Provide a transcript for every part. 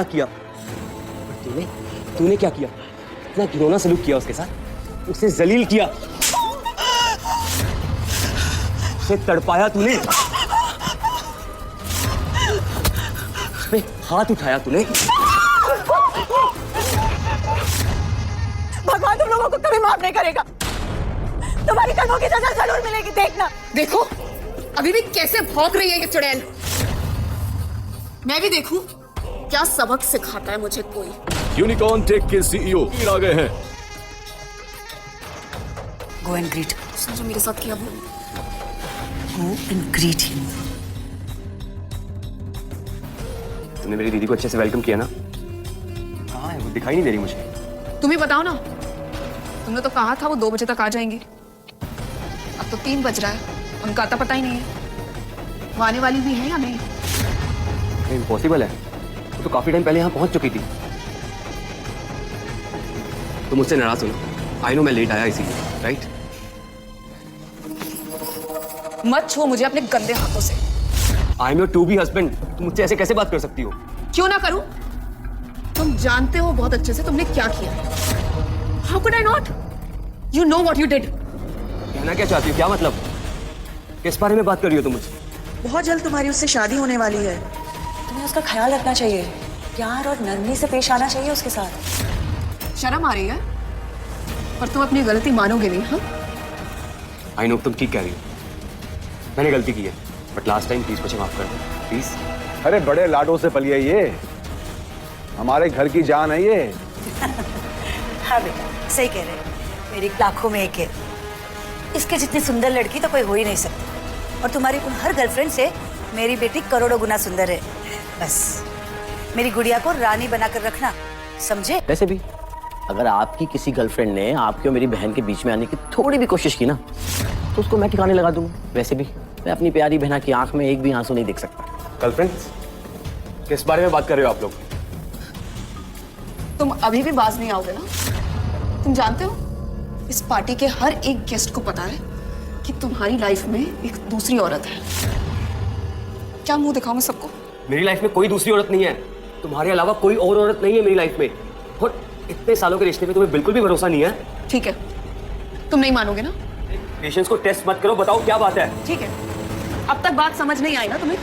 किया। तूने क्या किया? इतना घिनौना सलूक किया उसके साथ, उसे जलील किया, उसे तड़पाया तूने, उस पे हाथ उठाया तूने। भगवान तुम लोगों को कभी माफ नहीं करेगा। तुम्हारी कर्मों की सजा जरूर मिलेगी, देखना। देखो अभी भी कैसे भौंक रही है ये चुड़ैल। मैं भी देखूं क्या सबक सिखाता है मुझे कोई। यूनिकॉर्न टेक के सीईओ आ गए हैं। Go and greet. उसने जो मेरे साथ किया वो। Go and greet him. तूने मेरी दीदी को अच्छे से वेलकम किया ना? कहाँ है वो? दिखाई नहीं दे रही मुझे। तुम ही बताओ ना, तुमने तो कहा था वो 2 बजे तक आ जाएंगे। अब तो 3 बज रहा है, उनका आता पता ही नहीं है। वो आने वाली भी है या नहीं? इम्पॉसिबल है, वो तो काफी टाइम पहले यहाँ पहुंच चुकी थी। तुम मुझसे नाराज हो ना? आई नो मैं लेट आया इसीलिए, राइट? मत छुओ मुझे अपने गंदे हाथों से। I am your to be husband. तुम मुझसे ऐसे कैसे बात कर सकती हो? क्यों ना करूं? तुम जानते हो बहुत अच्छे से तुमने क्या किया। How could I not? You know what you did. कहना क्या चाहती हो? क्या मतलब? किस बारे में बात कर रही हो तुम मुझसे? बहुत जल्द तुम्हारी उससे शादी होने वाली है। तुम्हें उसका ख्याल रखना चाहिए, प्यार और नरमी से पेश आना चाहिए उसके साथ। शर्म आ रही है? पर तुम अपनी गलती मानोगे नहीं, हाँ? आई नो तुम ठीक कह रही हो, मैंने गलती की है, बट लास्ट टाइम प्लीज मुझे माफ कर दो, प्लीज। अरे बड़े लाडों से पली है ये, हमारे घर की जान है ये। हाँ बेटा, सही कह रहे हैं, मेरी लाखों में एक है। इसके जितनी सुंदर लड़की तो कोई हो ही नहीं सकती, और तुम्हारी उन हर गर्लफ्रेंड से मेरी बेटी करोड़ों गुना सुंदर है। बस मेरी गुड़िया को रानी बनाकर रखना, समझे? वैसे भी अगर आपकी किसी गर्लफ्रेंड ने आपकी और मेरी बहन के बीच में आने की थोड़ी भी कोशिश की ना, तो उसको मैं ठिकाने लगा दूंगा। वैसे भी मैं अपनी प्यारी बहना की आंख में एक भी आंसू नहीं देख सकता। गर्लफ्रेंड्स? किस बारे में बात कर रहे हो आप लोग? तुम अभी भी बाज नहीं आओगे ना? तुम जानते हो इस पार्टी के हर एक गेस्ट को पता है कि तुम्हारी लाइफ में एक दूसरी औरत है। क्या मुंह दिखाऊं मैं सबको? मेरी लाइफ में कोई दूसरी औरत नहीं है, तुम्हारे अलावा कोई और औरत नहीं है मेरी लाइफ में, और इतने सालों के रिश्ते में तुम्हें बिल्कुल भी भरोसा नहीं है। ठीक है, तुम नहीं मानोगे ना? पेशेंस को टेस्ट मत करो, बताओ क्या बात है। ठीक है, अब तक बात समझ नहीं आई ना तुम्हें?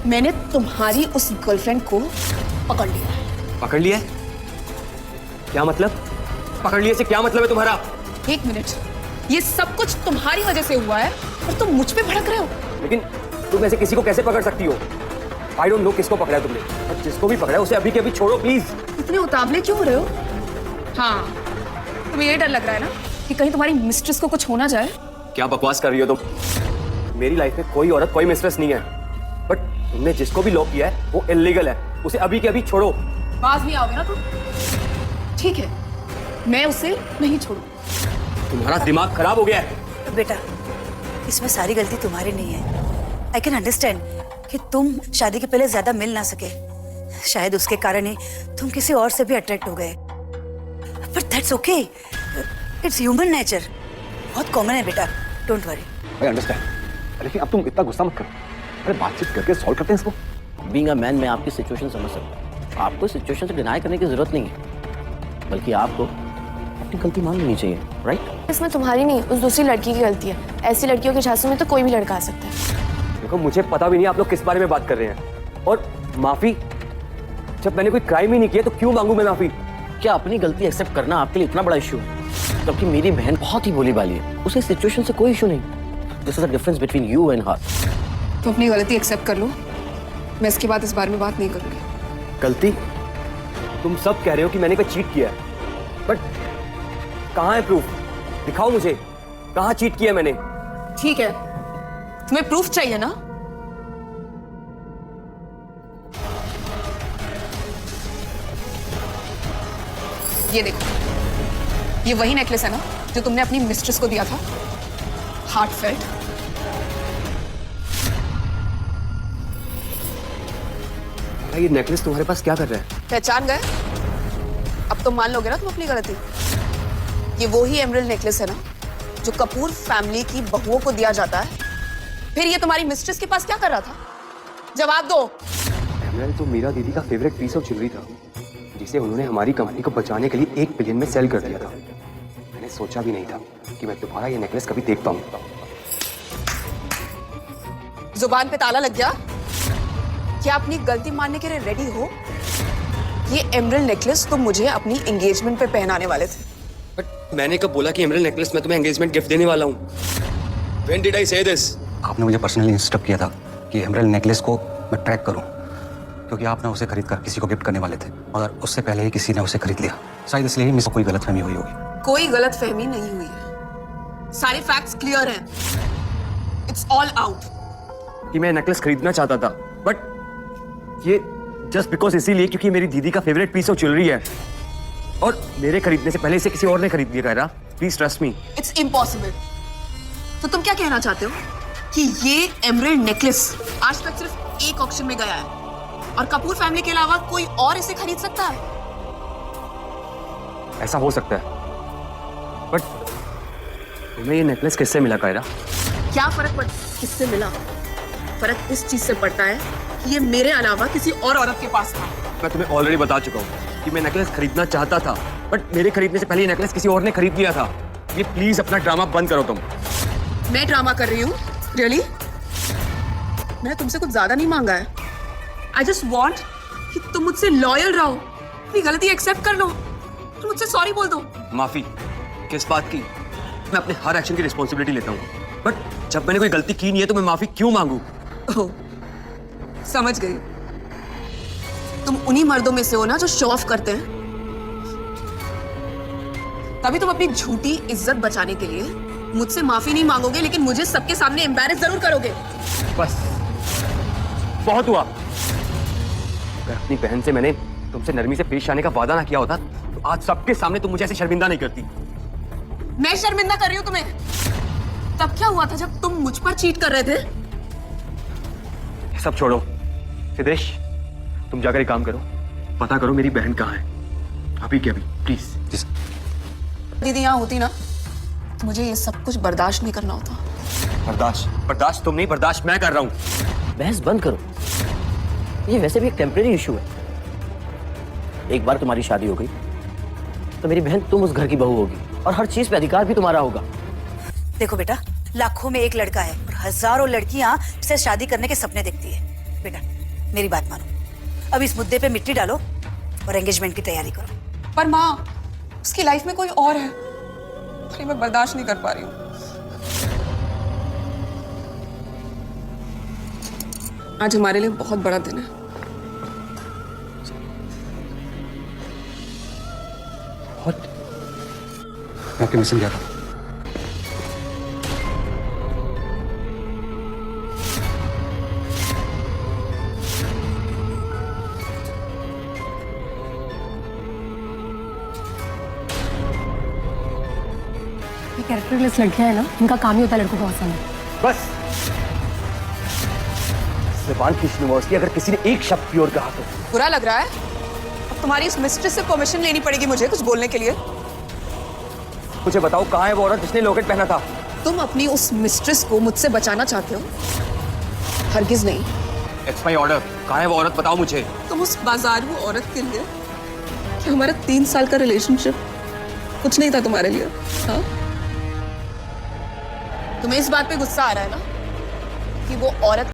मैंने तुम्हारी उस गर्लफ्रेंड को पकड़ लिया है। पकड़ लिया है? क्या मतलब? पकड़ लिए से क्या मतलब है तुम्हारा? 1 मिनट, ये सब कुछ तुम्हारी वजह से हुआ है और तुम मुझ पे भड़क रहे हो। लेकिन तुम ऐसे किसी को कैसे पकड़ सकती हो? आई डोंट नो किसको पकड़ा है तुमने, और जिसको भी पकड़ा है उसे अभी के अभी छोड़ो प्लीज। इतने उतावले क्यों हो रहे हो? हाँ, तुम्हें ये डर लग रहा है ना कि कहीं तुम्हारी मिस्ट्रेस को कुछ होना जाए। क्या बकवास कर रही हो तुम? मेरी लाइफ में कोई औरत कोई मिस्ट्रेस नहीं है, बट तुमने जिसको भी लॉक किया है वो इल्लीगल है, उसे अभी के अभी छोड़ो। बाज नहीं आओगे ना तुम? ठीक है, मैं उसे नहीं छोड़ू। तुम्हारा दिमाग खराब हो गया है। बेटा, इसमें सारी गलती तुम्हारी नहीं है। आई कैन अंडरस्टैंड कि तुम शादी के पहले ज्यादा मिल ना सके, शायद उसके कारण ही तुम किसी और से भी अट्रैक्ट हो गए, but that's okay, it's human nature, बहुत कॉमन है बेटा, डोंट वरी। आई अंडरस्टैंड, लेकिन अब तुम इतना गुस्सा मत करो, अरे बातचीत करके सॉल्व करते हैं इसको। बीइंग अ मैन मैं आपकी सिचुएशन समझ सकता हूँ। आपको सिचुएशन से डिनाई करने की जरूरत नहीं है, बल्कि आपको अपनी गलती मान लेनी चाहिए, राइट? इसमें तुम्हारी नहीं, उस दूसरी लड़की की गलती है। ऐसी लड़कियों के झांसे में तो कोई भी लड़का आ सकता है। देखो मुझे पता भी नहीं आप लोग किस बारे में बात कर रहे हैं, और माफी, जब मैंने कोई क्राइम ही नहीं किया तो क्यों मांगू मैं माफी? क्या अपनी गलती एक्सेप्ट करना आपके लिए इतना बड़ा इशू है? जबकि मेरी बहन बहुत ही भोली भाली है, उसे सिचुएशन से कोई इशू नहीं। This is the difference between you and her. तुम अपनी गलती एक्सेप्ट कर लो, मैं इसके बाद इस बारे में बात नहीं करूंगी। गलती? तुम सब कह रहे हो कि मैंने कोई चीट किया है, बट कहाँ है प्रूफ? दिखाओ मुझे, कहाँ चीट किया मैंने? ठीक है, तुम्हें प्रूफ चाहिए ना? ये देखो, ये वही नेकलेस है ना जो तुमने अपनी मिस्ट्रेस को दिया था, हार्टफेल्ट। ये नेकलेस तुम्हारे पास क्या कर रहा है? पहचान गए? अब तो मान लोगे ना तुम अपनी गलती। ये वो ही एमरल्ड नेकलेस है ना जो कपूर फैमिली की बहुओं को दिया जाता है। फिर ये तुम्हारी मिस्ट्रेस के पास क्या कर रहा था? जवाब दो। एमरल्ड तो मीरा दीदी का फेवरेट पीस ऑफ ज्वेलरी था, जिसे उन्होंने हमारी कंपनी को बचाने के लिए 1 बिलियन में सेल कर दिया था। मैंने सोचा भी नहीं था कि मैं दोबारा ये नेकलेस कभी देख पाऊंगा। जुबान पे ताला लग गया? क्या अपनी गलती मानने के लिए रेडी हो? ये एमरल्ड नेकलेस तुम मुझे अपनी एंगेजमेंट पे पहनाने वाले थे। बट मैंने कब बोला कि एमरल्ड नेकलेस मैं तुम्हें एंगेजमेंट गिफ्ट देने वाला हूँ? When did I say this? आपने मुझे पर्सनली इंस्ट्रक्ट किया था कि एमरल्ड नेकलेस को मैं ट्रैक करूं, क्योंकि आपने उसे खरीद कर किसी को गिफ्ट करने वाले थे, मगर उससे पहले ही किसी ने उसे खरीद लिया। शायद इसलिए ही मुझसे कोई गलतफहमी हुई होगी। कोई गलतफहमी नहीं हुई है, सारे फैक्ट्स क्लियर हैं। It's all out. कि मैं नेकलेस खरीदना चाहता था, बट ये जस्ट बिकॉज इसीलिए क्योंकि मेरी दीदी का फेवरेट पीस ऑफ ज्वेलरी है, और मेरे खरीदने से पहले इसे किसी और ने खरीद लिया। Kaira, please trust me. It's impossible. तो तुम क्या कहना चाहते हो कि ये एमरल्ड नेकलेस आज तक सिर्फ एक ऑक्शन में गया है और कपूर फैमिली के अलावा कोई और इसे खरीद सकता है? ऐसा हो सकता है, बट तुम्हें ये नेकलेस किससे मिला कायरा? क्या फर्क पड़ता है किससे मिला? फर्क इस चीज से पड़ता है कि ये मेरे अलावा किसी और औरत के पास था। मैं तुम्हें ऑलरेडी बता चुका हूँ कि मैं नेकलेस खरीदना चाहता था, बट मेरे खरीदने से पहले ये नेकलेस किसी और ने खरीद लिया था। ये प्लीज अपना ड्रामा बंद करो तुम। मैं ड्रामा कर रही हूँ? रियली? मैंने तुमसे कुछ ज्यादा नहीं मांगा है। आई जस्ट वॉन्ट कि तुम मुझसे लॉयल रहो, अपनी गलती एक्सेप्ट कर लो, तुम मुझसे सॉरी बोल दो। माफी किस बात की? मैं अपने हर एक्शन की रिस्पॉन्सिबिलिटी लेता हूँ, बट जब मैंने कोई गलती की नहीं है तो मैं माफी क्यों मांगू? ओह, समझ गई। तुम उन्हीं मर्दों में से हो ना जो शो ऑफ करते हैं, तभी तुम अपनी झूठी इज्जत बचाने के लिए मुझसे माफी नहीं मांगोगे, लेकिन मुझे सबके सामने एम्बैरेस जरूर करोगे। बस बहुत हुआ। अगर अपनी बहन से मैंने तुमसे नरमी से पेश आने का वादा ना किया होता तो आज सबके सामने तुम मुझे ऐसे शर्मिंदा नहीं करती। मैं शर्मिंदा कर रही हूं तुम्हें? तब क्या हुआ था जब तुम मुझ पर चीट कर रहे थे? ये सब छोड़ो सिद्धेश, तुम जाकर एक काम करो, पता करो मेरी बहन कहाँ है अभी के अभी, प्लीज। दीदी यहाँ होती ना तो मुझे ये सब कुछ बर्दाश्त नहीं करना होता। बर्दाश्त तुम नहीं, बर्दाश्त मैं कर रहा हूँ। बहस बंद करो, ये वैसे भी एक टेम्परेरी इशू है। एक बार तुम्हारी शादी हो गई तो मेरी बहन तुम उस घर की बहू होगी और हर चीज पे अधिकार भी तुम्हारा होगा। देखो बेटा, लाखों में एक लड़का है और हजारों लड़कियां इससे शादी करने के सपने देखती है। बेटा मेरी बात मानो, अब इस मुद्दे पे मिट्टी डालो और एंगेजमेंट की तैयारी करो। पर माँ, उसकी लाइफ में कोई और है, अरे मैं बर्दाश्त नहीं कर पा रही हूँ। आज हमारे लिए बहुत बड़ा दिन है। मैं आपके मिशन गया था। ये कैरेक्टरलेस लड़कियां हैं ना, इनका काम ही होता है लड़कों को पसंद। बस ज़बान खींचने वास्ते अगर किसी ने एक शब्द प्योर कहा तो बुरा लग रहा है? अब तुम्हारी इस मिस्ट्रेस से परमिशन लेनी पड़ेगी मुझे कुछ बोलने के लिए। मुझे बताओ कहाँ है वो औरत जिसने लॉकेट पहना था? तुम अपनी उस मिस्ट्रेस को मुझसे बचाना चाहते हो? हरगिज नहीं। It's my order. कहाँ है वो औरत, बताओ मुझे। तुम उस बाजारू औरत के लिए कि हमारा 3 साल का रिलेशनशिप कुछ नहीं था तुम्हारे लिए? हाँ, तुम्हें इस बात पे गुस्सा आ रहा है ना कि वो औरत